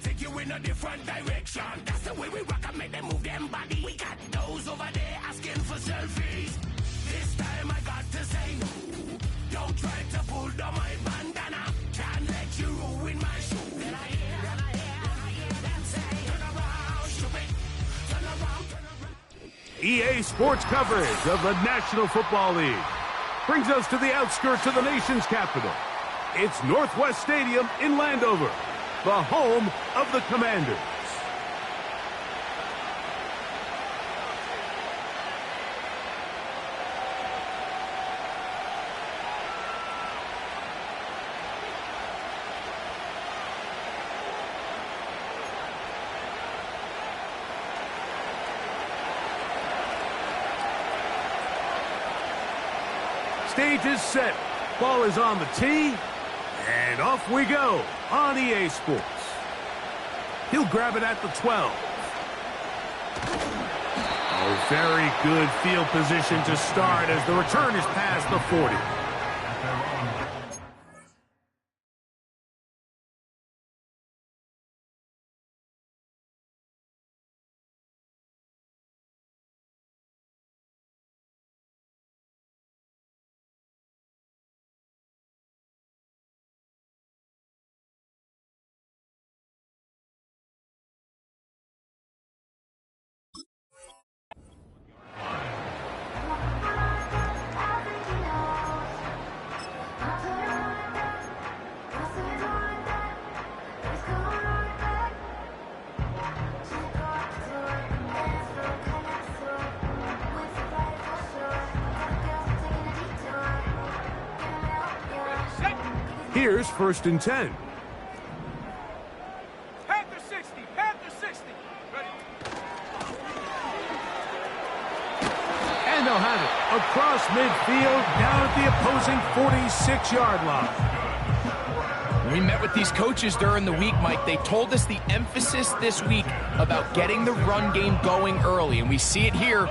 take you in a different direction. That's the way we rock and make them move them body. We got those over there asking for selfies. This time I got to say no. Don't try to pull down my bandana. Can't let you ruin my show. Then I hear them say, turn around, stupid. Turn around, turn around. EA Sports coverage of the National Football League brings us to the outskirts of the nation's capital. It's Northwest Stadium in Landover, the home of the Commanders. Stage is set. Ball is on the tee. And off we go on EA Sports. He'll grab it at the 12. Oh, very good field position to start as the return is past the 40. Here's 1st and 10. Panther 60, Panther 60. Ready. And they'll have it across midfield, down at the opposing 46-yard line. We met with these coaches during the week, Mike. They told us the emphasis this week about getting the run game going early, and we see it here.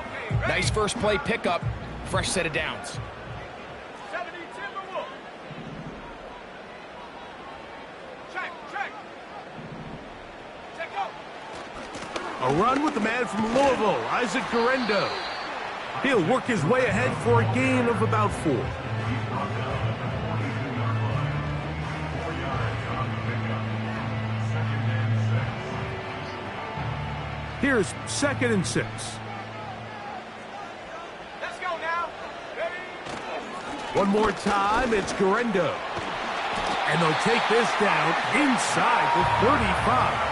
Nice first play pickup, fresh set of downs. A run with the man from Louisville, Isaac Garendo. He'll work his way ahead for a gain of about 4. Here's 2nd and 6. Let's go now. Ready? One more time, it's Garendo. And they'll take this down inside the 35.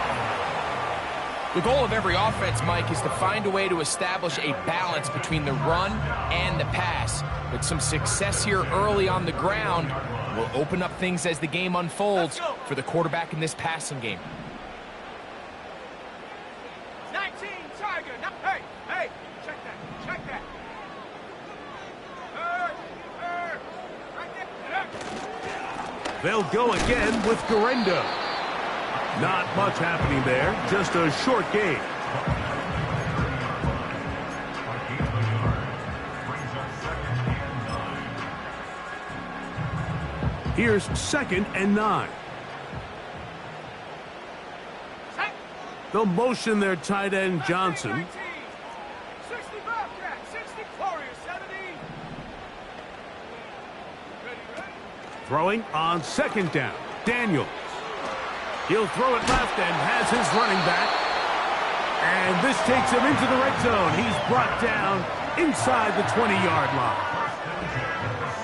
The goal of every offense, Mike, is to find a way to establish a balance between the run and the pass. With some success here early on the ground, will open up things as the game unfolds for the quarterback in this passing game. 19, Tiger. Now, hey, check that. Right there. They'll go again with Garendo. Not much happening there, just a short gain. Here's 2nd and 9. They'll motion their tight end Johnson. 60 Bobcat, 60 Glorious, 70. Ready. Throwing on 2nd down, Daniels. He'll throw it left and has his running back. And this takes him into the red zone. He's brought down inside the 20-yard line.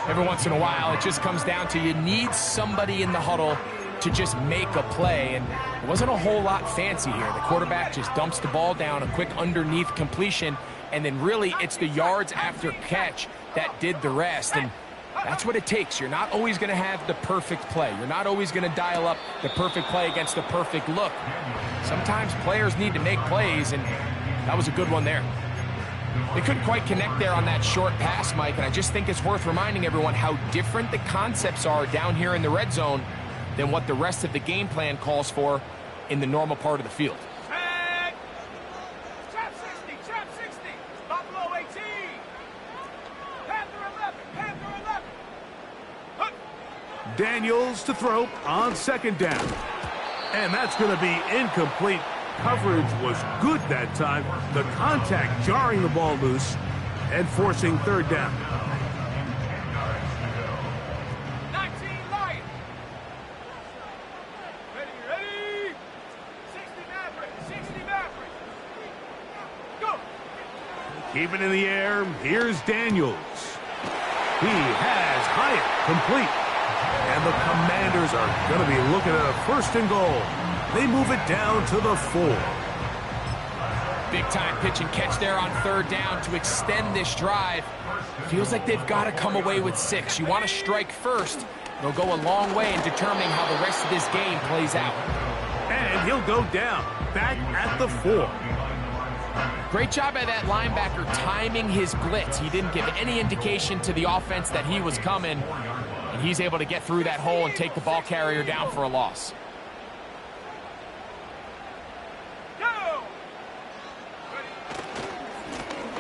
Every once in a while, it just comes down to you need somebody in the huddle to just make a play. And it wasn't a whole lot fancy here. The quarterback just dumps the ball down, a quick underneath completion, and then really it's the yards after catch that did the rest. And that's what it takes. You're not always going to have the perfect play. You're not always going to dial up the perfect play against the perfect look. Sometimes players need to make plays, and that was a good one there. They couldn't quite connect there on that short pass, Mike, and I just think it's worth reminding everyone how different the concepts are down here in the red zone than what the rest of the game plan calls for in the normal part of the field. Trap 60, Buffalo 18. Panther 11. Daniels to throw on 2nd down. And that's going to be incomplete. Coverage was good that time. The contact jarring the ball loose and forcing third down. 19 Lions. Ready. 60 Mavericks. 60 Mavericks. Go. Keep it in the air. Here's Daniels. He has Hyatt complete. And the Commanders are going to be looking at a 1st and goal. They move it down to the 4. Big time pitch and catch there on 3rd down to extend this drive. Feels like they've got to come away with 6. You want to strike first. They'll go a long way in determining how the rest of this game plays out. And he'll go down, back at the 4. Great job by that linebacker timing his blitz. He didn't give any indication to the offense that he was coming. And he's able to get through that hole and take the ball carrier down for a loss.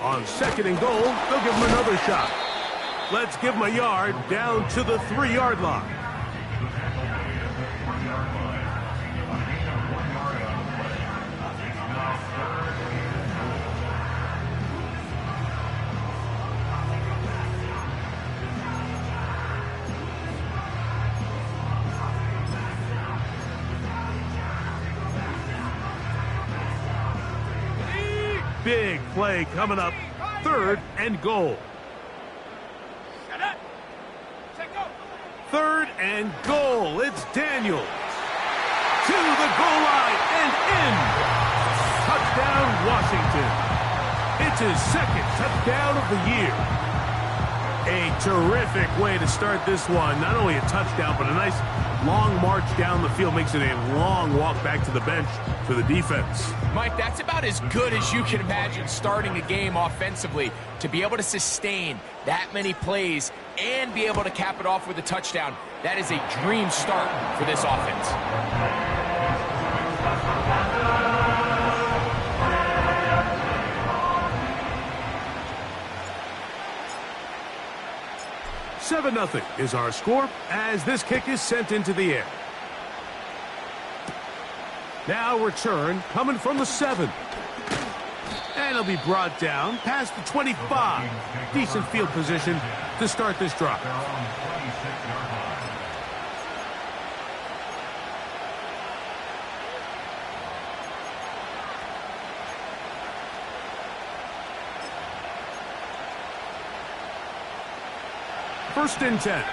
On 2nd and goal, they'll give him another shot. Let's give him a yard down to the 3-yard line. Big play coming up. 3rd and goal. 3rd and goal. It's Daniels. To the goal line and in. Touchdown, Washington. It's his 2nd touchdown of the year. A terrific way to start this one. Not only a touchdown, but a nice long march down the field. Makes it a long walk back to the bench for the defense. Mike, that's about as good as you can imagine starting a game offensively. To be able to sustain that many plays and be able to cap it off with a touchdown, that is a dream start for this offense. "7-0 is our score as this kick is sent into the air. Now return coming from the 7. And it'll be brought down past the 25. Decent field position to start this drive. First and 10.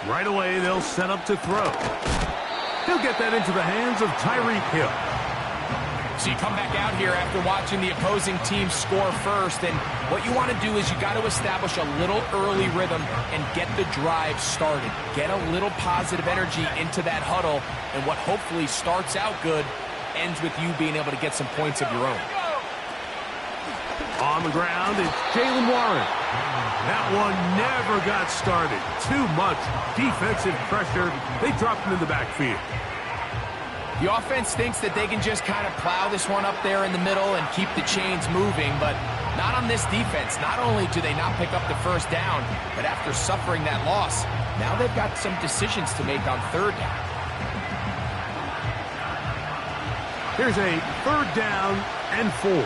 Right away, they'll set up to throw. He'll get that into the hands of Tyreek Hill. So you come back out here after watching the opposing team score first, and what you want to do is you got to establish a little early rhythm and get the drive started. Get a little positive energy into that huddle, and what hopefully starts out good ends with you being able to get some points of your own. On the ground, it's Jaylen Warren. That one never got started. Too much defensive pressure. They dropped him in the backfield. The offense thinks that they can just kind of plow this one up there in the middle and keep the chains moving, but not on this defense. Not only do they not pick up the 1st down, but after suffering that loss, now they've got some decisions to make on 3rd down. Here's a 3rd down and 4.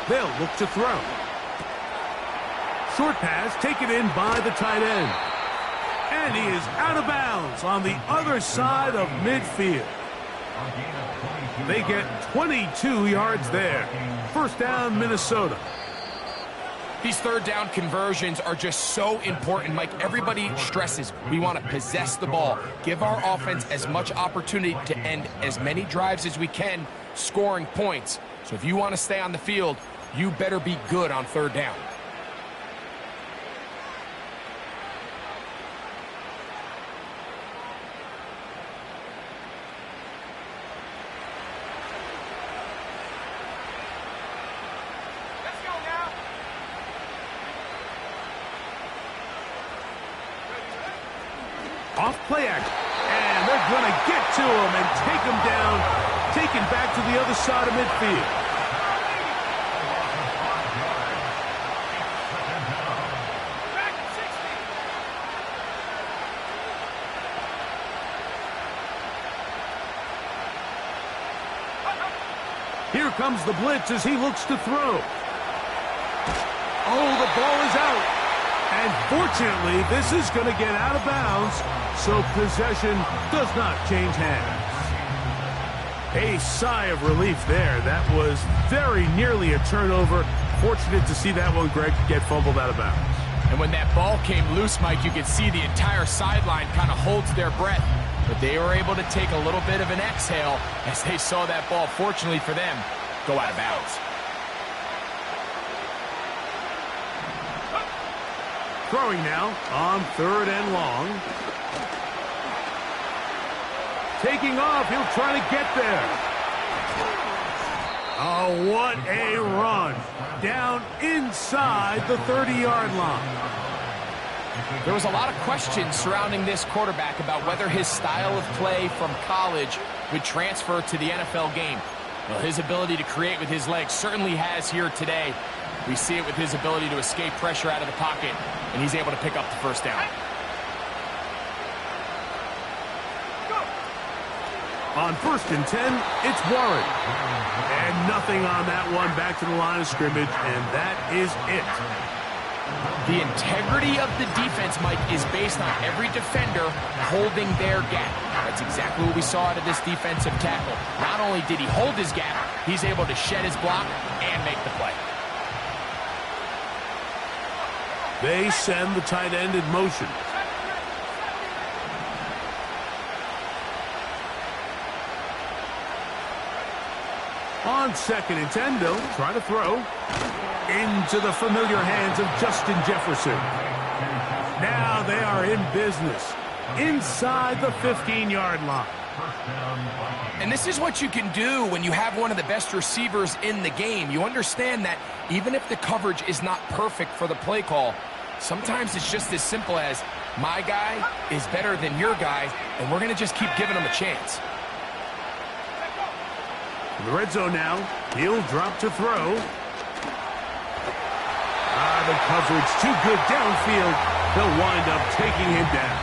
They'll look to throw. Short pass taken in by the tight end. And he is out of bounds on the other side of midfield. They get 22 yards there. 1st down, Minnesota. These 3rd down conversions are just so important, Mike. Everybody stresses we want to possess the ball, give our offense as much opportunity to end as many drives as we can, scoring points. So if you want to stay on the field, you better be good on 3rd down. Let's go now. off play action. And they're going to get to him and take him down, taken back to the other side of midfield. Here comes the blitz as he looks to throw. Oh, the ball is out. And fortunately, this is going to get out of bounds, so possession does not change hands. A sigh of relief there. That was very nearly a turnover. Fortunate to see that one, Greg, get fumbled out of bounds. And when that ball came loose, Mike, you could see the entire sideline kind of holds their breath. But they were able to take a little bit of an exhale as they saw that ball, fortunately for them, go out of bounds. Throwing now on 3rd and long. Taking off, he'll try to get there. Oh, what a run. Down inside the 30-yard line. There was a lot of questions surrounding this quarterback about whether his style of play from college would transfer to the NFL game. Well, his ability to create with his legs certainly has here today. We see it with his ability to escape pressure out of the pocket, and he's able to pick up the first down. On 1st and 10, it's Warren. And nothing on that one, back to the line of scrimmage, and that is it. The integrity of the defense, Mike, is based on every defender holding their gap. That's exactly what we saw out of this defensive tackle. Not only did he hold his gap, he's able to shed his block and make the play. They send the tight end in motion. On 2nd and 10, they'll try to throw into the familiar hands of Justin Jefferson. Now they are in business inside the 15-yard line. And this is what you can do when you have one of the best receivers in the game. You understand that even if the coverage is not perfect for the play call, sometimes it's just as simple as my guy is better than your guy, and we're going to just keep giving him a chance. In the red zone now, he'll drop to throw. The coverage too good downfield. They'll wind up taking him down.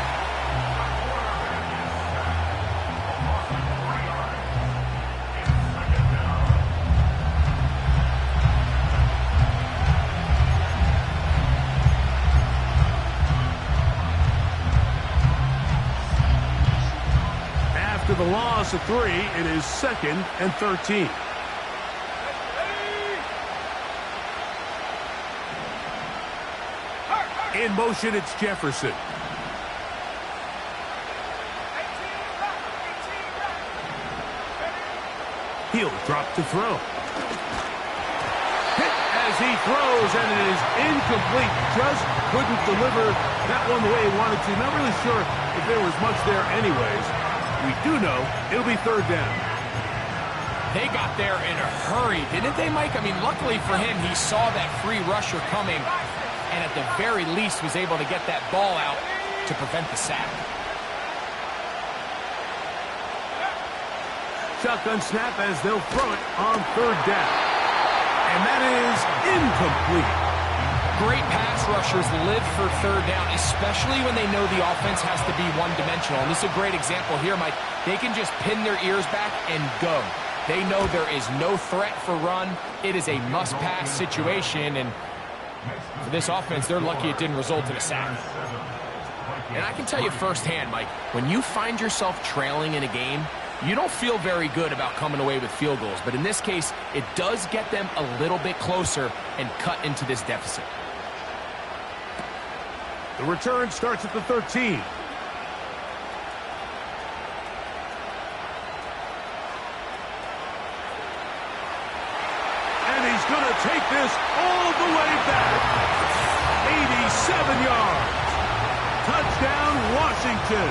After the loss of 3, it is 2nd and 13. In motion, it's Jefferson. He'll drop to throw. Hit as he throws, and it is incomplete. Just couldn't deliver that one the way he wanted to. Not really sure if there was much there anyways. We do know it'll be 3rd down. They got there in a hurry, didn't they, Mike? I mean, luckily for him, he saw that free rusher coming, and at the very least was able to get that ball out to prevent the sack. Shotgun snap as they'll throw it on 3rd down. And that is incomplete. Great pass rushers live for 3rd down, especially when they know the offense has to be one-dimensional. And this is a great example here, Mike. They can just pin their ears back and go. They know there is no threat for run. It is a must-pass situation, and for this offense, they're lucky it didn't result in a sack. And I can tell you firsthand, Mike, when you find yourself trailing in a game, you don't feel very good about coming away with field goals. But in this case, it does get them a little bit closer and cut into this deficit. The return starts at the 13. And he's going to take this all the way back. 87 yards. Touchdown, Washington.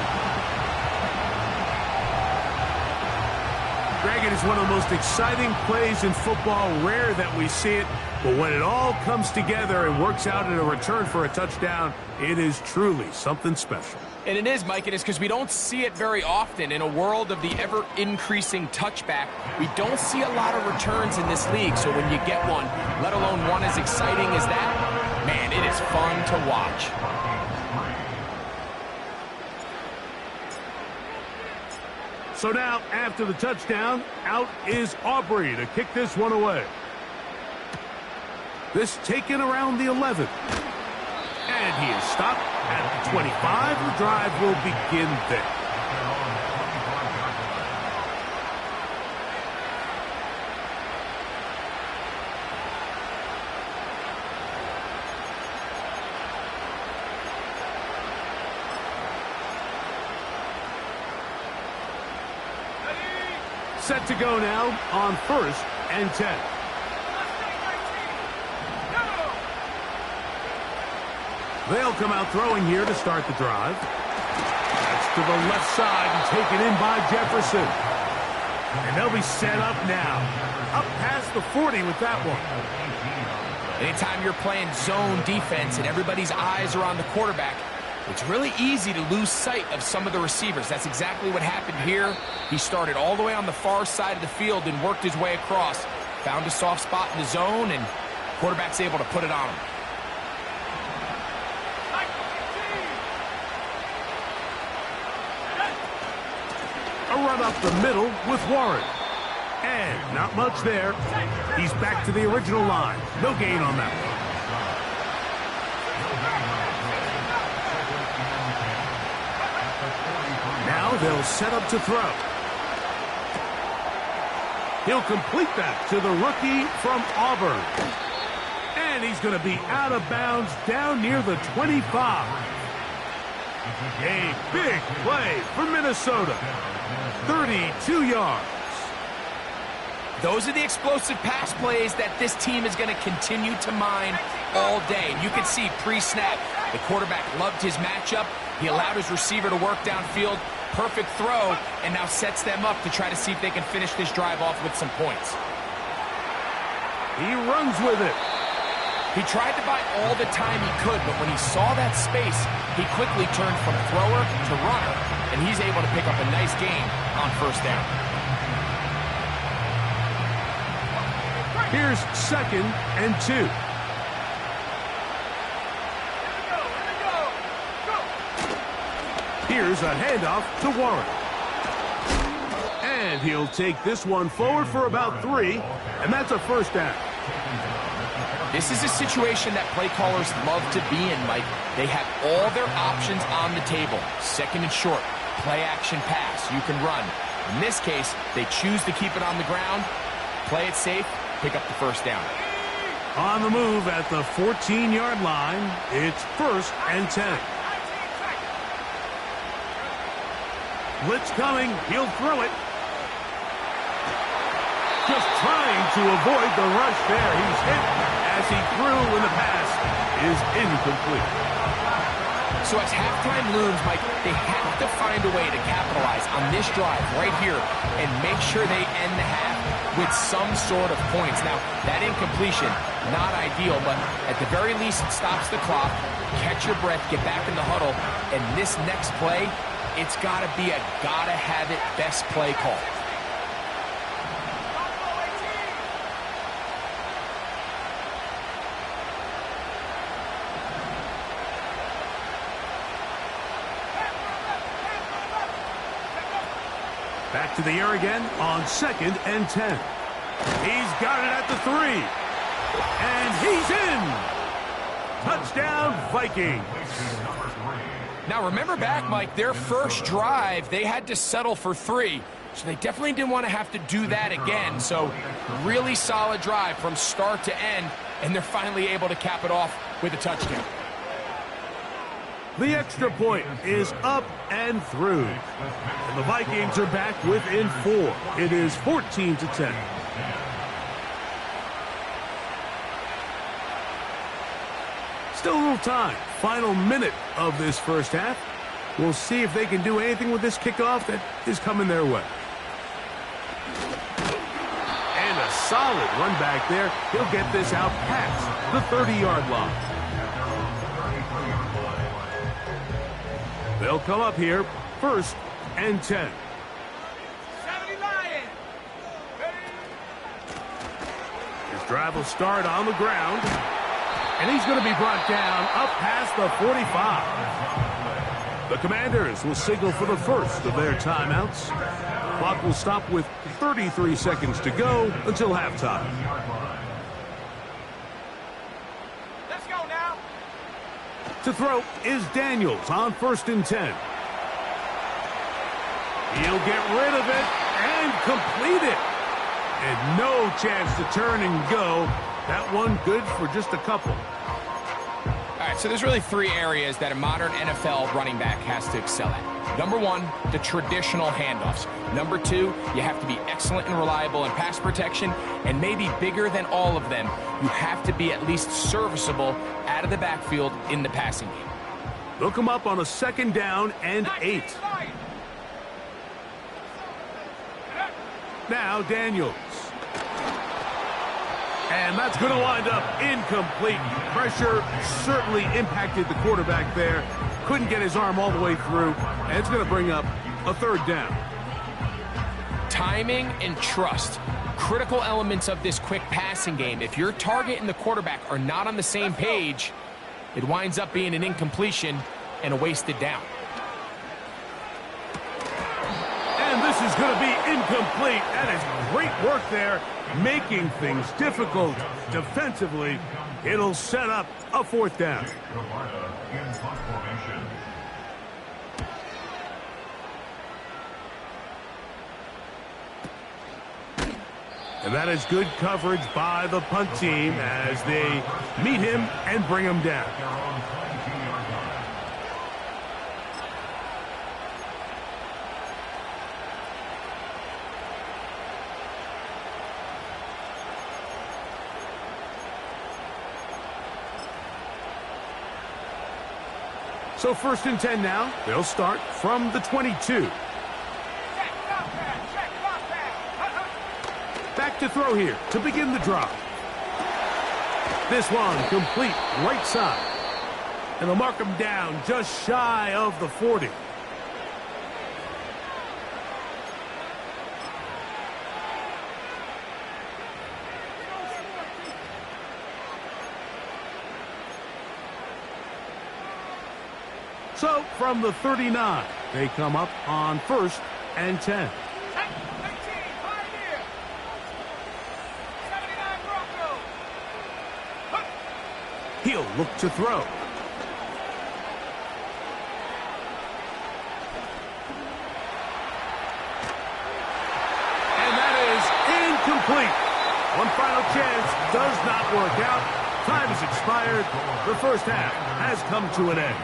Greg, it is one of the most exciting plays in football. Rare that we see it, but when it all comes together and works out in a return for a touchdown, it is truly something special. And it is, Mike. It is because we don't see it very often. In a world of the ever-increasing touchback, we don't see a lot of returns in this league. So when you get one, let alone one as exciting as that, man, it is fun to watch. So now, after the touchdown, out is Aubrey to kick this one away. This taken around the 11th. And he is stopped at the 25. The drive will begin there. Set to go now on 1st and 10. They'll come out throwing here to start the drive. That's to the left side and taken in by Jefferson. And they'll be set up now. Up past the 40 with that one. Anytime you're playing zone defense and everybody's eyes are on the quarterback, it's really easy to lose sight of some of the receivers. That's exactly what happened here. He started all the way on the far side of the field and worked his way across. Found a soft spot in the zone, and quarterback's able to put it on him. A run up the middle with Warren. And not much there. He's back to the original line. No gain on that one. Now they'll set up to throw. He'll complete that to the rookie from Auburn. And he's going to be out of bounds down near the 25. A big play for Minnesota. 32 yards. Those are the explosive pass plays that this team is going to continue to mine all day. You can see pre-snap, the quarterback loved his matchup. He allowed his receiver to work downfield. Perfect throw, and now sets them up to try to see if they can finish this drive off with some points. He runs with it. He tried to buy all the time he could, but when he saw that space, he quickly turned from thrower to runner, and he's able to pick up a nice gain on 1st down. Here's 2nd and 2. Here's a handoff to Warren. And he'll take this one forward for about 3, and that's a 1st down. This is a situation that play callers love to be in, Mike. They have all their options on the table. 2nd and short, play action pass, you can run. In this case, they choose to keep it on the ground, play it safe, pick up the 1st down. On the move at the 14-yard line, it's 1st and 10. Blitz coming, he'll throw it. Just trying to avoid the rush there. He's hit as he threw, and the pass is incomplete. So as halftime looms, Mike, they have to find a way to capitalize on this drive right here and make sure they end the half with some sort of points. Now, that incompletion, not ideal, but at the very least, it stops the clock. Catch your breath, get back in the huddle, and this next play, it's got to be a gotta-have-it best play call. Back to the air again on 2nd and 10. He's got it at the 3. And he's in. Touchdown, Vikings. Now, remember back, Mike, their first drive, they had to settle for 3. So they definitely didn't want to have to do that again. So really solid drive from start to end, and they're finally able to cap it off with a touchdown. The extra point is up and through. And the Vikings are back within 4. It is 14-10. Still a little time. Final minute of this first half. We'll see if they can do anything with this kickoff that is coming their way. And a solid run back there. He'll get this out past the 30-yard line. They'll come up here, 1st and 10. 70 Lions. His drive will start on the ground. And he's going to be brought down up past the 45. The Commanders will signal for the first of their timeouts. Clock will stop with 33 seconds to go until halftime. Let's go now. To throw is Daniels on 1st and 10. He'll get rid of it and complete it. And no chance to turn and go. That one good for just a couple. All right, so there's really 3 areas that a modern NFL running back has to excel at. Number 1, the traditional handoffs. Number 2, you have to be excellent and reliable in pass protection. And maybe bigger than all of them, you have to be at least serviceable out of the backfield in the passing game. They'll come up on a 2nd down and 8. Now Daniels. And that's going to wind up incomplete. Pressure certainly impacted the quarterback there. Couldn't get his arm all the way through. And it's going to bring up a 3rd down. Timing and trust, critical elements of this quick passing game. If your target and the quarterback are not on the same page, it winds up being an incompletion and a wasted down. And this is going to be incomplete. That is great work there, making things difficult defensively. It'll set up a 4th down. And that is good coverage by the punt team as they meet him and bring him down. So 1st and 10 now. They'll start from the 22. Back to throw here to begin the drive. This one complete right side. And they'll mark him down just shy of the 40. So from the 39, they come up on 1st and 10. He'll look to throw. And that is incomplete. One final chance does not work out. Time has expired. The 1st half has come to an end.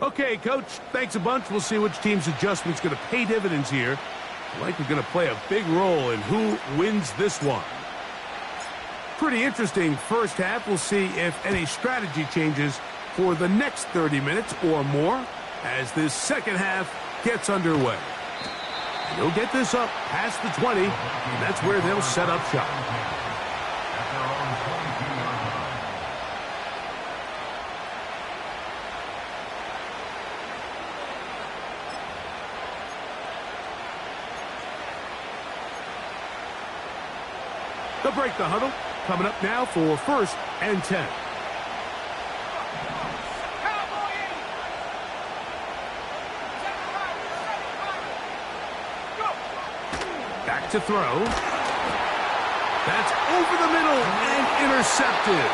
Okay, Coach, thanks a bunch. We'll see which team's adjustment's going to pay dividends here. Likely going to play a big role in who wins this one. Pretty interesting 1st half. We'll see if any strategy changes for the next 30 minutes or more as this 2nd half gets underway. They'll get this up past the 20, and that's where they'll set up shop. They'll break the huddle. Coming up now for 1st and 10. Back to throw. That's over the middle and intercepted.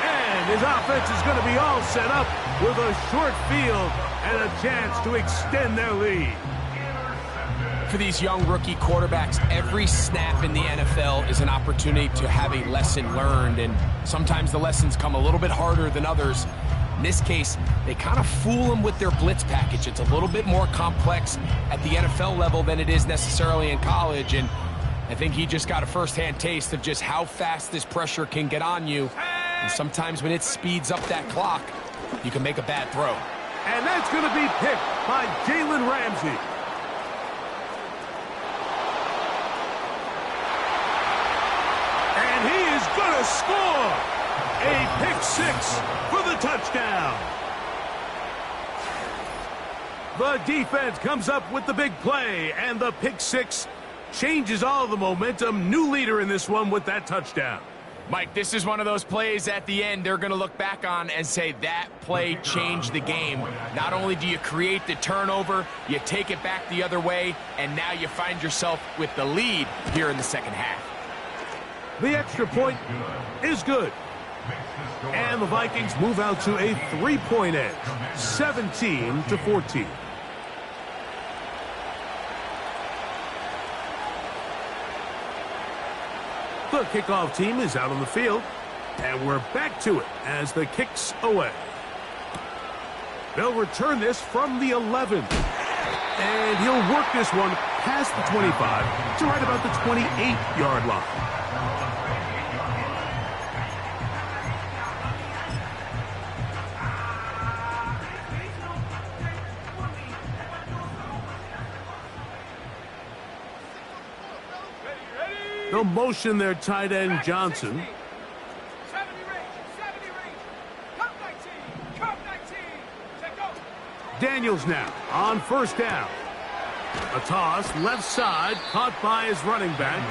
And his offense is going to be all set up with a short field and a chance to extend their lead. For these young rookie quarterbacks, every snap in the NFL is an opportunity to have a lesson learned, and sometimes the lessons come a little bit harder than others. In this case, they kind of fool him with their blitz package. It's a little bit more complex at the NFL level than it is necessarily in college, and I think he just got a first-hand taste of just how fast this pressure can get on you. And sometimes when it speeds up that clock, you can make a bad throw. And that's going to be picked by Jalen Ramsey. And he is going to score a pick six for the touchdown. The defense comes up with the big play, and the pick six changes all the momentum. New leader in this one with that touchdown. Mike, this is one of those plays at the end they're going to look back on and say that play changed the game. Not only do you create the turnover, you take it back the other way, and now you find yourself with the lead here in the second half. The extra point is good. And the Vikings move out to a 3-point edge, 17-14. The kickoff team is out on the field, and we're back to it as the kick's away. They'll return this from the 11. And he'll work this one past the 25 to right about the 28-yard line. They'll motion their tight end, Johnson. 70 range. Come 19. Check go. Daniels now on first down. A toss, left side, caught by his running back.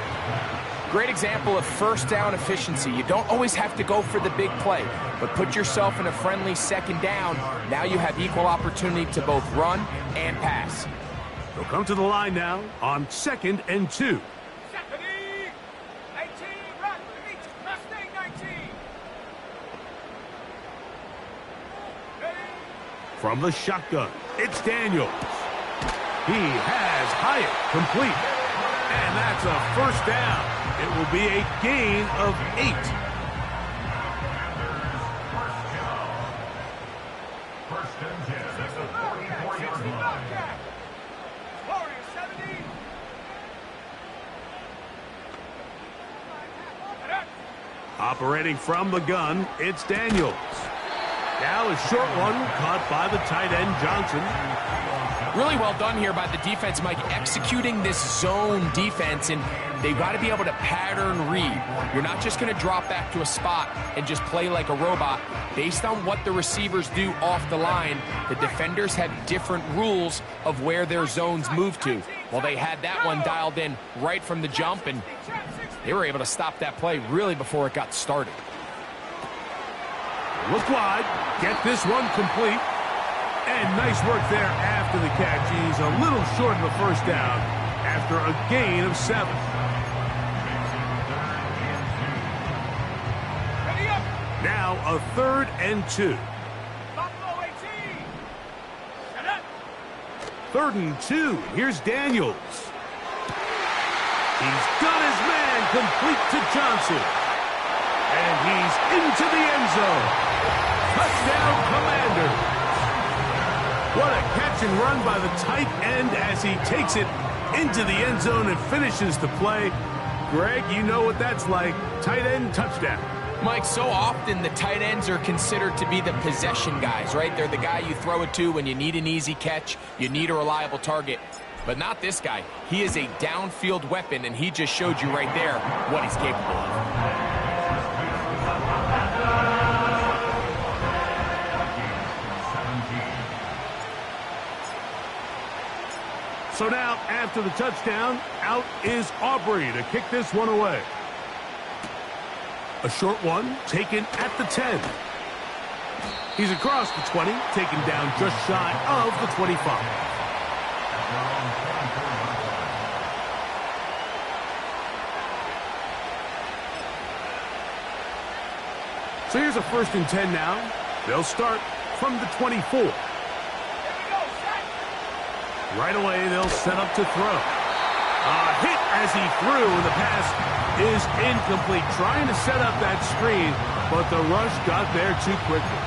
Great example of first down efficiency. You don't always have to go for the big play, but put yourself in a friendly second down. Now you have equal opportunity to both run and pass. They'll come to the line now on 2nd and 2. From the shotgun, it's Daniels. He has Hyatt complete. And that's a first down. It will be a gain of 8. Operating from the gun, it's Daniels. Now a short one caught by the tight end, Johnson. Really well done here by the defense, Mike, executing this zone defense, and they've got to be able to pattern read. You're not just going to drop back to a spot and just play like a robot. Based on what the receivers do off the line, the defenders have different rules of where their zones move to. Well, they had that one dialed in right from the jump, and they were able to stop that play really before it got started. Look wide, get this one complete, and nice work there after the catch. He's a little short of the first down after a gain of 7. Now a 3rd and 2. 3rd and 2, here's Daniels. He's got his man complete to Johnson. And he's into the end zone. Touchdown, Commanders. What a catch and run by the tight end as he takes it into the end zone and finishes the play. Greg, you know what that's like. Tight end touchdown. Mike, so often the tight ends are considered to be the possession guys, right? They're the guy you throw it to when you need an easy catch, you need a reliable target. But not this guy. He is a downfield weapon, and he just showed you right there what he's capable of. So now, after the touchdown, out is Aubrey to kick this one away. A short one taken at the 10. He's across the 20, taken down just shy of the 25. So here's a 1st and 10 now. They'll start from the 24. Right away, they'll set up to throw. A hit as he threw, and the pass is incomplete. Trying to set up that screen, but the rush got there too quickly.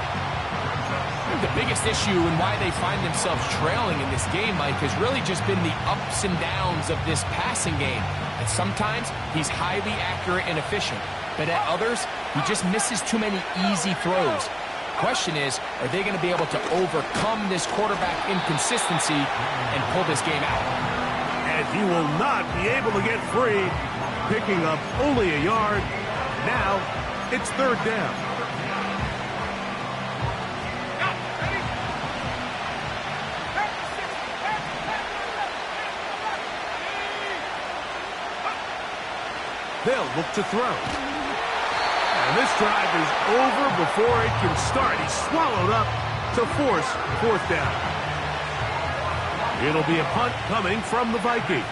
think the biggest issue and why they find themselves trailing in this game, Mike, has really just been the ups and downs of this passing game. And sometimes he's highly accurate and efficient, but at others, he just misses too many easy throws. Question is, are they going to be able to overcome this quarterback inconsistency and pull this game out? And he will not be able to get free, picking up only a yard. Now, it's third down. They'll look to throw. And this drive is over before it can start. He's swallowed up to force fourth down. It'll be a punt coming from the Vikings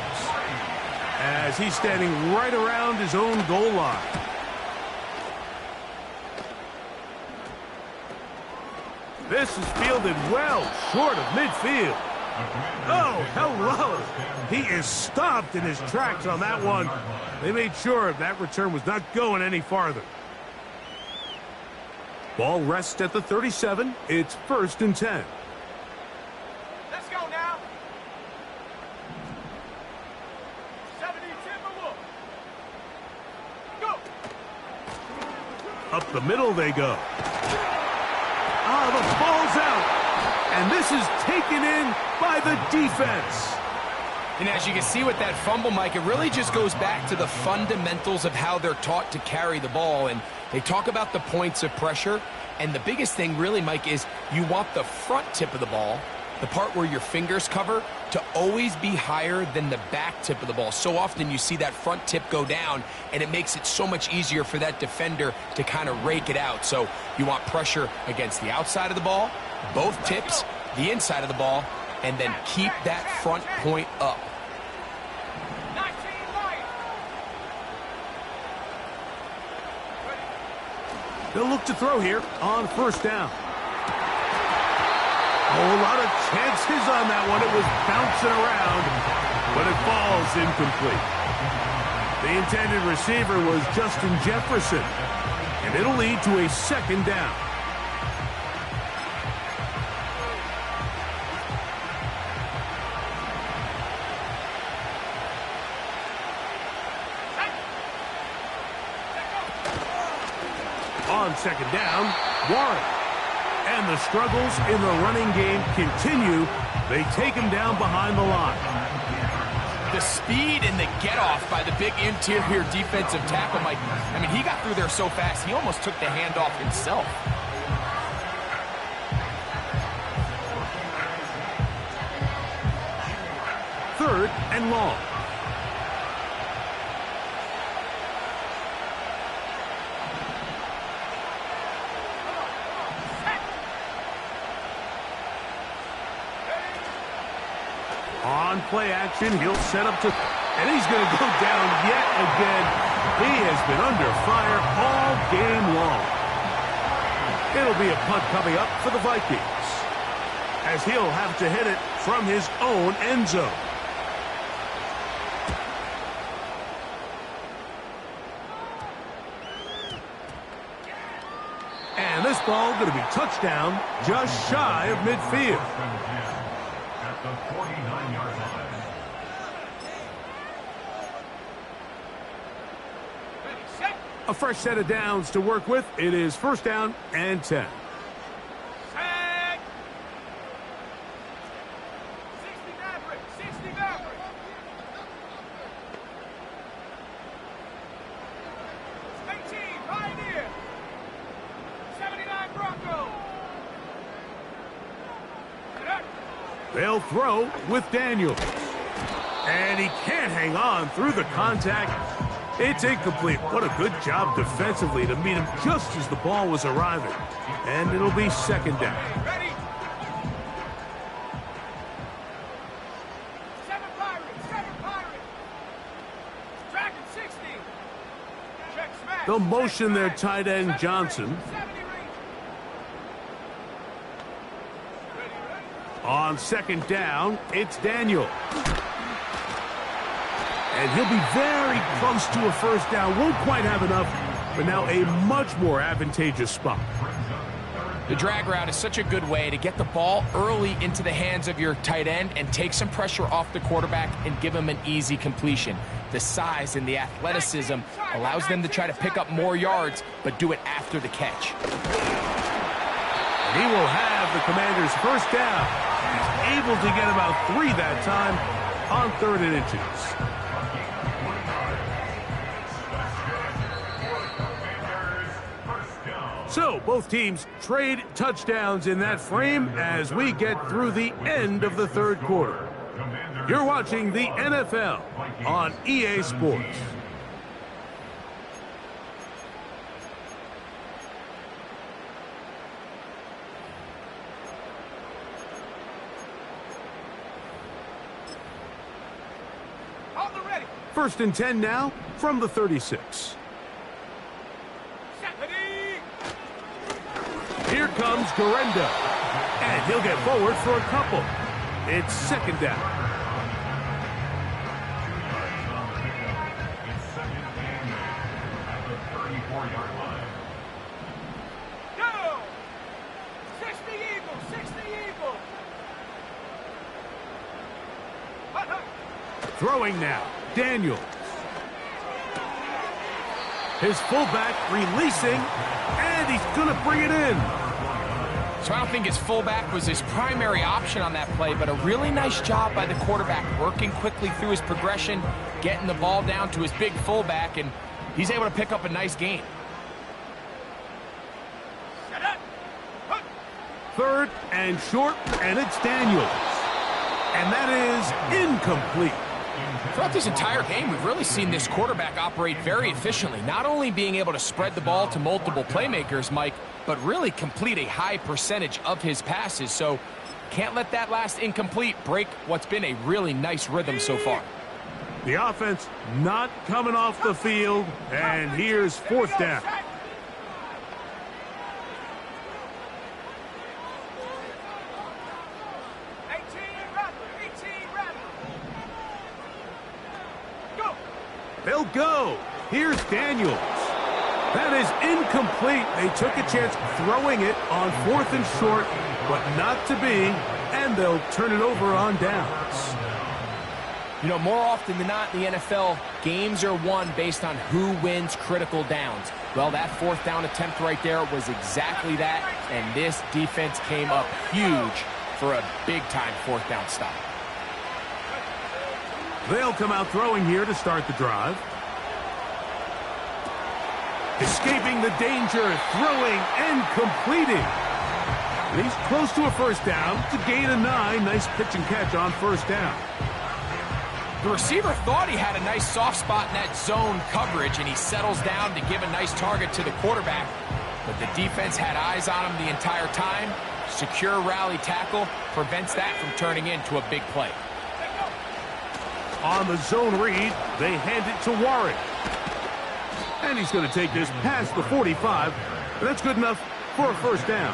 as he's standing right around his own goal line. This is fielded well short of midfield. Oh, hello. He is stopped in his tracks on that one. They made sure that return was not going any farther. Ball rests at the 37. It's 1st and 10. Let's go now. 70 Timberwolves. Go. Up the middle they go. The ball's out. And this is taken in by the defense. And as you can see with that fumble, Mike, it really just goes back to the fundamentals of how they're taught to carry the ball. And they talk about the points of pressure. And the biggest thing really, Mike, is you want the front tip of the ball, the part where your fingers cover, to always be higher than the back tip of the ball. So often you see that front tip go down, and it makes it so much easier for that defender to kind of rake it out. So you want pressure against the outside of the ball, both tips, the inside of the ball, and then keep that front point up. 19 right. They'll look to throw here on 1st down. Oh, a lot of chances on that one. It was bouncing around, but it falls incomplete. The intended receiver was Justin Jefferson, and it'll lead to a 2nd down. On 2nd down, Warren. And the struggles in the running game continue. They take him down behind the line. The speed and the get-off by the big interior defensive tackle, Mike. I mean, he got through there so fast, he almost took the handoff himself. Third and long. On play action, he'll set up to, and he's going to go down yet again. He has been under fire all game long. It'll be a punt coming up for the Vikings, as he'll have to hit it from his own end zone. And this ball going to be touchdown just shy of midfield. At the 49-yard line. Ready, set. A fresh set of downs to work with. It is 1st down and 10. Set. 60 Maverick. 60 Maverick. 18 Pioneer. 79 Bronco. Set. They'll throw with Daniels. And he can't hang on through the contact. It's incomplete. What a good job defensively to meet him just as the ball was arriving. And it'll be 2nd down. Ready. 7 Pirates. Dragon 60. Check smash. They'll motion their Check tight end smash. Johnson. 70 range. On 2nd down, it's Daniel. And he'll be very close to a 1st down. Won't quite have enough, but now a much more advantageous spot. The drag route is such a good way to get the ball early into the hands of your tight end and take some pressure off the quarterback and give him an easy completion. The size and the athleticism allows them to try to pick up more yards, but do it after the catch. He will have the Commanders' first down. He's able to get about 3 that time on 3rd and inches. So, both teams trade touchdowns in that frame as we get through the end of the 3rd quarter. You're watching the NFL on EA Sports. Hold the ready. 1st and 10 now from the 36. Here comes Garenda, and he'll get forward for a couple. It's 2nd down. Go! 60 Eagles, 60 Eagles. Throwing now, Daniels. His fullback releasing, and he's going to bring it in. So I don't think his fullback was his primary option on that play, but a really nice job by the quarterback working quickly through his progression, getting the ball down to his big fullback, and he's able to pick up a nice gain. 3rd and short, and it's Daniels. And that is incomplete. Throughout this entire game, we've really seen this quarterback operate very efficiently, not only being able to spread the ball to multiple playmakers, Mike, but really complete a high percentage of his passes. So can't let that last incomplete break what's been a really nice rhythm so far. The offense not coming off the field, and here's 4th down. They'll go. Here's Daniels. That is incomplete. They took a chance throwing it on 4th and short, but not to be, and they'll turn it over on downs. You know, more often than not in the NFL, games are won based on who wins critical downs. Well, that 4th down attempt right there was exactly that, and this defense came up huge for a big-time 4th down stop. They'll come out throwing here to start the drive. Escaping the danger, throwing and completing. And he's close to a 1st down. It's a gain of 9. Nice pitch and catch on 1st down. The receiver thought he had a nice soft spot in that zone coverage, and he settles down to give a nice target to the quarterback. But the defense had eyes on him the entire time. Secure rally tackle prevents that from turning into a big play. On the zone read, they hand it to Warren. And he's going to take this past the 45. That's good enough for a 1st down.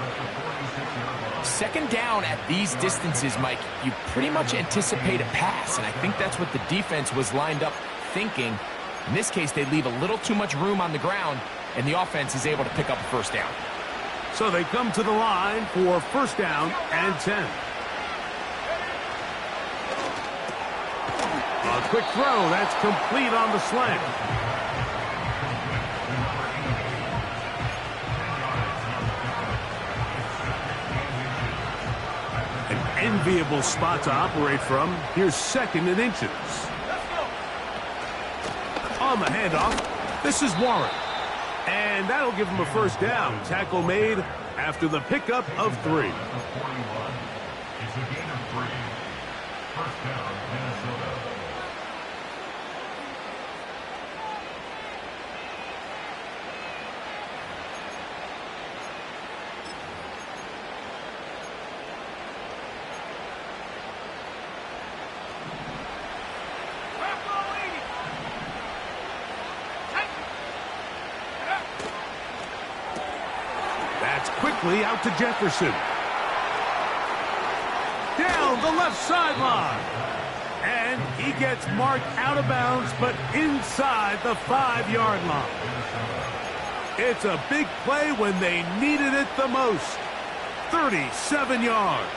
2nd down at these distances, Mike, you pretty much anticipate a pass, and I think that's what the defense was lined up thinking. In this case, they leave a little too much room on the ground, and the offense is able to pick up a 1st down. So they come to the line for 1st down and 10. A quick throw, that's complete on the slant. An enviable spot to operate from. Here's 2nd and inches. On the handoff, this is Warren. And that'll give him a 1st down. Tackle made after the pickup of 3. It's a gain of 3. 1st down, Minnesota. Quickly out to Jefferson. Down the left sideline. And he gets marked out of bounds, but inside the 5-yard line. It's a big play when they needed it the most. 37 yards.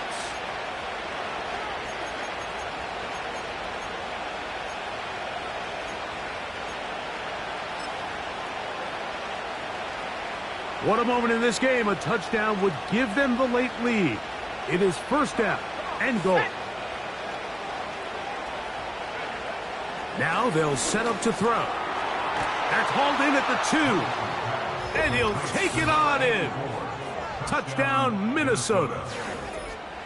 What a moment in this game. A touchdown would give them the late lead. It is first down and goal. Now they'll set up to throw. That's hauled in at the 2. And he'll take it on in. Touchdown, Minnesota.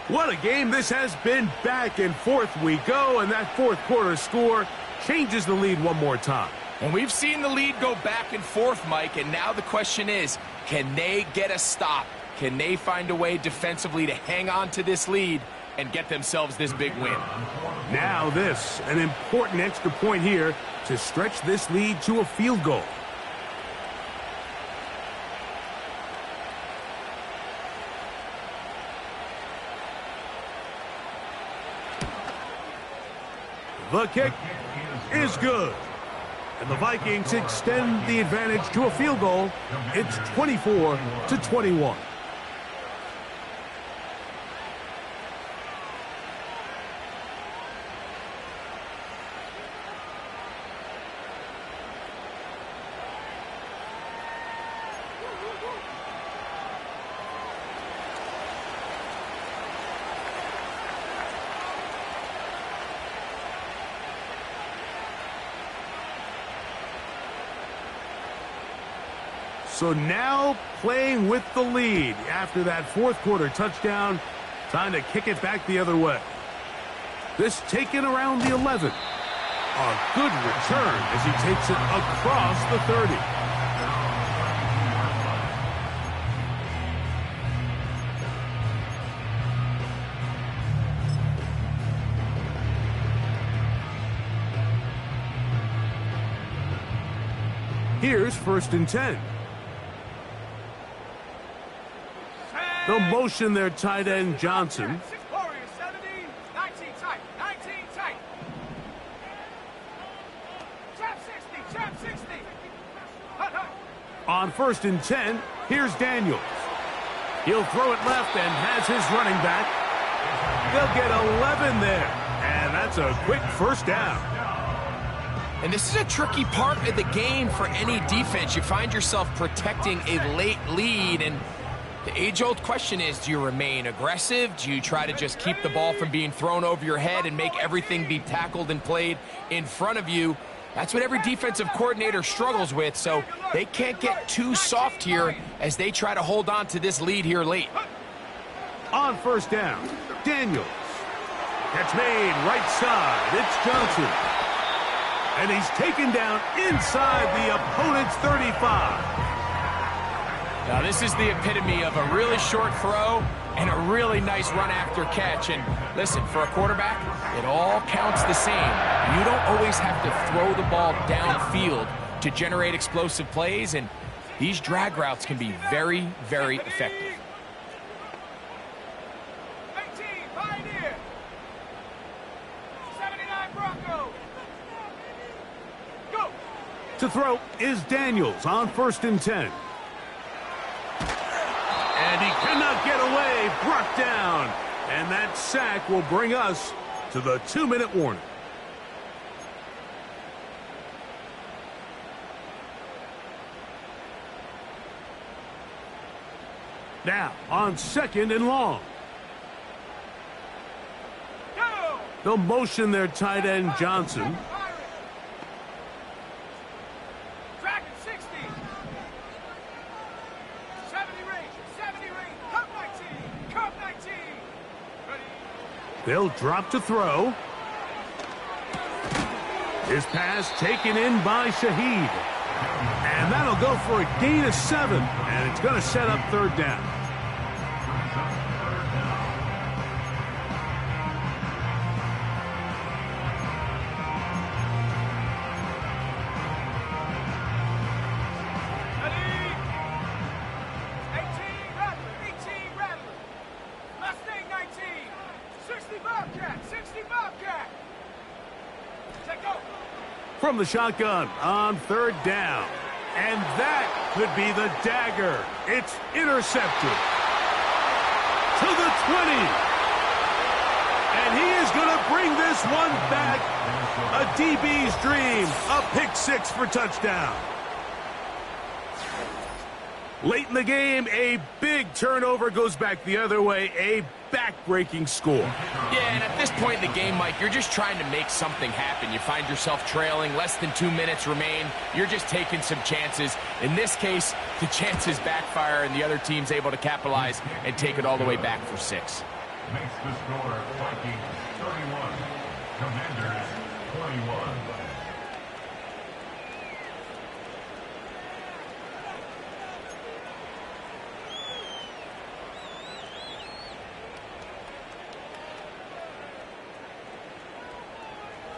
What a game this has been. Back and forth we go, and that fourth quarter score changes the lead one more time. And we've seen the lead go back and forth, Mike, and now the question is, can they get a stop? Can they find a way defensively to hang on to this lead and get themselves this big win? Now this, an important extra point here to stretch this lead to a field goal. The kick is good. And the Vikings extend the advantage to a field goal. It's 24-21. So now playing with the lead after that fourth quarter touchdown. Time to kick it back the other way. This taken around the 11. A good return as he takes it across the 30. Here's first and 10. They'll motion their tight end, Johnson. Warriors 70, 19 tight, 19 tight. Trap 60, trap 60. Hut, hut. On first and 10, here's Daniels. He'll throw it left and has his running back. They'll get 11 there. And that's a quick first down. And this is a tricky part of the game for any defense. You find yourself protecting a late lead, and the age-old question is, do you remain aggressive? Do you try to just keep the ball from being thrown over your head and make everything be tackled and played in front of you? That's what every defensive coordinator struggles with, so they can't get too soft here as they try to hold on to this lead here late. On first down, Daniels. Catch made right side. It's Johnson. And he's taken down inside the opponent's 35. Now, this is the epitome of a really short throw and a really nice run after catch. And listen, for a quarterback, it all counts the same. You don't always have to throw the ball downfield to generate explosive plays, and these drag routes can be very, very effective. 18, Pioneer. 79 Broncos. Go. To throw is Daniels on first and 10. And he cannot get away, brought down. And that sack will bring us to the 2-minute warning. Now, on second and long. Go. They'll motion their tight end, Johnson. Dragon 60. 70 range, 70 range. Cup 19, Cup 19. Ready. They'll drop to throw. His pass taken in by Shaheed. And that'll go for a gain of 7. And it's going to set up third down. Ready. 18 Rattler, 18 Rattler. Mustang 19. 60 Bobcat, 60 Bobcat. Take go. From the shotgun on third down. And that could be the dagger. It's intercepted. to the 20. And he is going to bring this one back. A DB's dream. A pick six for touchdown. Late in the game, a big turnover goes back the other way. A back-breaking score. Yeah, and at this point in the game, Mike, you're just trying to make something happen. You find yourself trailing, less than 2 minutes remain. You're just taking some chances. In this case, the chances backfire, and the other team's able to capitalize and take it all the way back for 6. Makes the score Vikings 31, Commanders 21.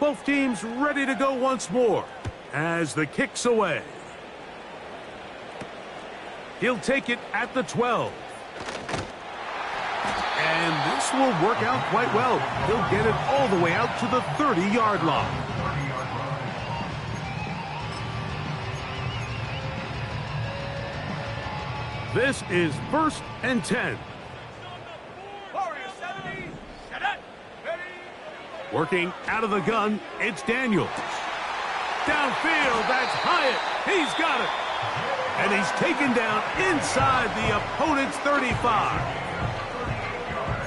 Both teams ready to go once more as the kick's away. He'll take it at the 12. And this will work out quite well. He'll get it all the way out to the 30-yard line. This is 1st and 10. Warrior 70, set it, ready. Working out of the gun, it's Daniels. Downfield, that's Hyatt. He's got it. And he's taken down inside the opponent's 35.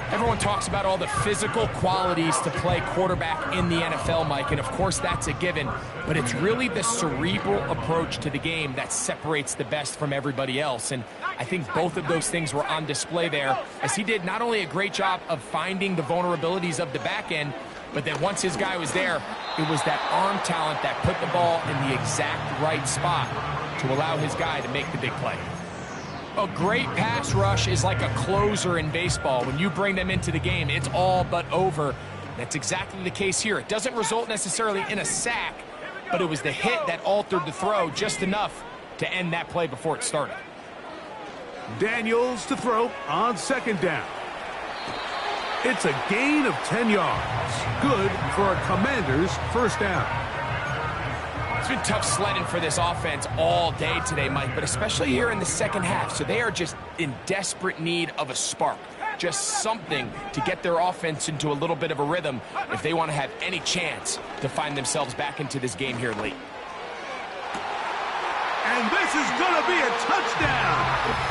Everyone talks about all the physical qualities to play quarterback in the NFL, Mike, and of course that's a given, but it's really the cerebral approach to the game that separates the best from everybody else, and I think both of those things were on display there, as he did not only a great job of finding the vulnerabilities of the back end, but then once his guy was there, it was that arm talent that put the ball in the exact right spot to allow his guy to make the big play. A great pass rush is like a closer in baseball. When you bring them into the game, it's all but over. That's exactly the case here. It doesn't result necessarily in a sack, but it was the hit that altered the throw just enough to end that play before it started. Daniels to throw on 2nd down. It's a gain of 10 yards. Good for a Commander's 1st down. It's been tough sledding for this offense all day today, Mike, but especially here in the second half. So they are just in desperate need of a spark, just something to get their offense into a little bit of a rhythm if they want to have any chance to find themselves back into this game here late. And this is going to be a touchdown.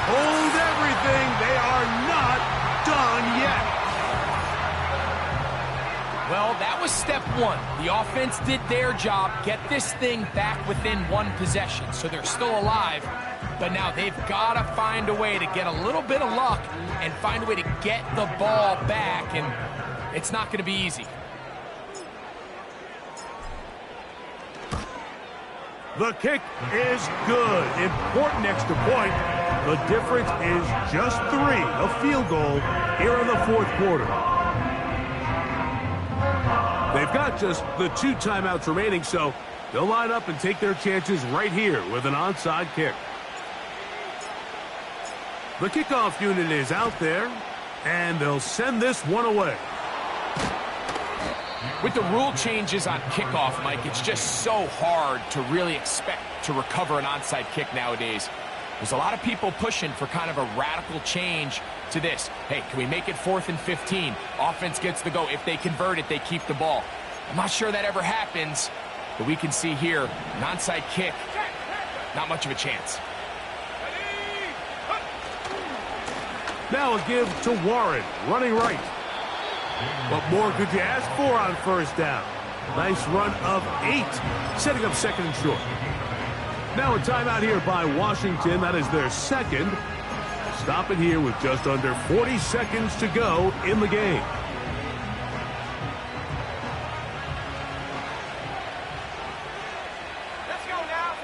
Hold everything. They are not done yet. Well, that was step one. The offense did their job, get this thing back within one possession, so they're still alive. But now they've got to find a way to get a little bit of luck and find a way to get the ball back, and it's not going to be easy. The kick is good. Important extra point. The difference is just 3, a field goal here in the 4th quarter. They've got just the 2 timeouts remaining, so they'll line up and take their chances right here with an onside kick. The kickoff unit is out there, and they'll send this one away. With the rule changes on kickoff, Mike, it's just so hard to really expect to recover an onside kick nowadays. There's a lot of people pushing for kind of a radical change to this. Hey, can we make it 4th and 15? Offense gets the go. If they convert it, they keep the ball. I'm not sure that ever happens, but we can see here, an onside kick, not much of a chance. Now a give to Warren, running right. What more could you ask for on 1st down? Nice run of 8, setting up 2nd and short. Now a timeout here by Washington. That is their 2nd. Stop it here with just under 40 seconds to go in the game. Let's go now.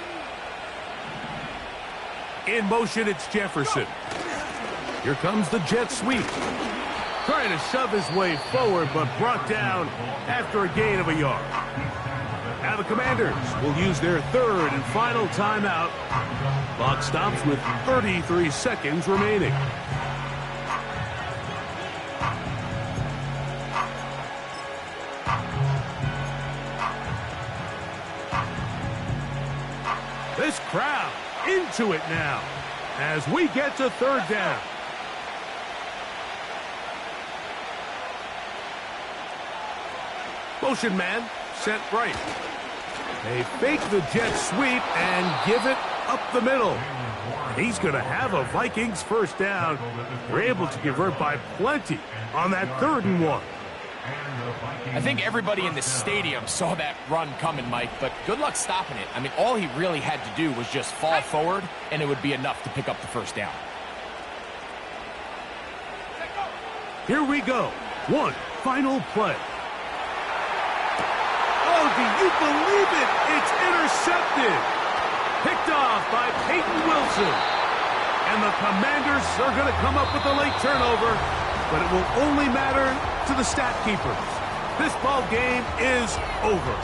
In motion, it's Jefferson. Here comes the jet sweep. Trying to shove his way forward, but brought down after a gain of a yard. Now the Commanders will use their 3rd and final timeout. Clock stops with 33 seconds remaining. This crowd into it now as we get to 3rd down. motion man sent right. They fake the jet sweep and give it up the middle. He's going to have a Vikings first down. They're able to convert by plenty on that 3rd and 1. I think everybody in the stadium saw that run coming, Mike, but good luck stopping it. I mean, all he really had to do was just fall forward, and it would be enough to pick up the first down. Here we go. One final play. Oh, do you believe it? It's intercepted. Picked off by Peyton Wilson. And the Commanders are going to come up with a late turnover, but it will only matter to the stat keepers. This ball game is over.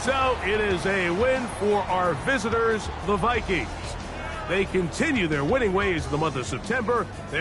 So it is a win for our visitors, the Vikings. They continue their winning ways in the month of September. They're